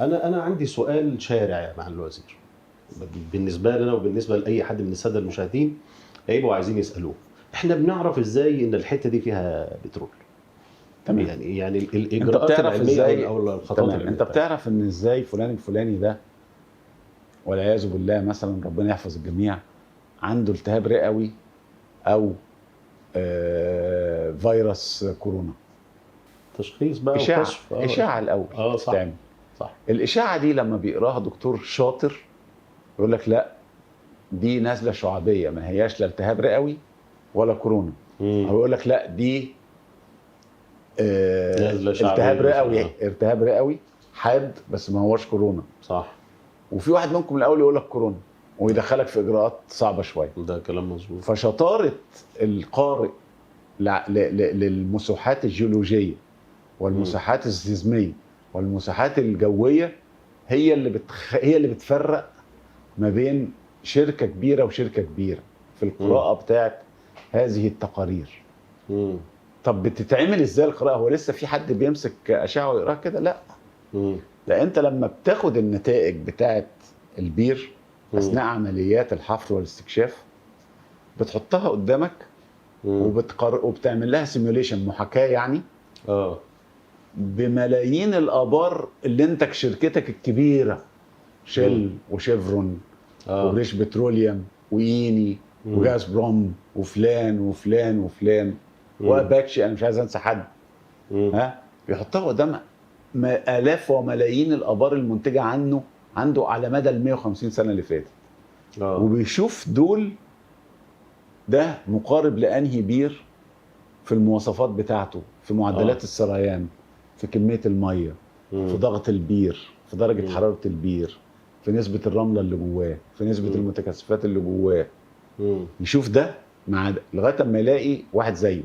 انا عندي سؤال شارع يا معالي الوزير، بالنسبه لنا وبالنسبه لاي حد من الساده المشاهدين هيبقوا عايزين يسالوه. احنا بنعرف ازاي ان الحته دي فيها بترول؟ تمام. يعني انت الاجراءات بتعرف العلميه ازاي؟ او الخطوات تمام. العلميه انت بتاعتها. بتعرف ان ازاي فلان الفلاني ده والعياذ بالله مثلا، ربنا يحفظ الجميع، عنده التهاب رئوي او فيروس كورونا؟ تشخيص بقى اشاعه، وكشف. اشاعه الاول صح. تتعمل. صح. الاشاعه دي لما بيقراها دكتور شاطر يقول لك لا، دي نزله شعبيه، ما هياش لا التهاب رئوي ولا كورونا. مم. او يقول لك لا، دي نازله التهاب شعبيه رئوي، مثلا. التهاب رئوي حاد بس ما هوش كورونا. صح. وفي واحد منكم الاول يقول لك كورونا ويدخلك في اجراءات صعبه شويه. ده كلام مظبوط. فشطاره القارئ للمساحات الجيولوجيه والمساحات السيزميه والمساحات الجويه هي اللي بتفرق ما بين شركه كبيره وشركه كبيره في القراءه بتاعت هذه التقارير. مم. طب بتتعمل ازاي القراءه؟ هو لسه في حد بيمسك اشعه ويقراها كده؟ لا. مم. لا، انت لما بتاخد النتائج بتاعت البير اثناء عمليات الحفر والاستكشاف بتحطها قدامك وبتعمل لها سيميوليشن، محاكاه يعني، بملايين الابار اللي انت شركتك الكبيره شيل وشيفرون وبريش بتروليوم وإيني وجاز بروم وفلان وفلان وفلان واباتشي، انا مش عايز انسى حد، ها، بيحطها قدام آلاف وملايين الابار المنتجه عنده على مدى ال 150 سنه اللي فاتت. وبيشوف دول ده مقارب لانهي بير في المواصفات بتاعته، في معدلات السريان، في كميه الميه، في ضغط البير، في درجه حراره البير، في نسبه الرمله اللي جواه، في نسبه المتكثفات اللي جواه. يشوف ده مع ده لغايه اما يلاقي واحد زيه.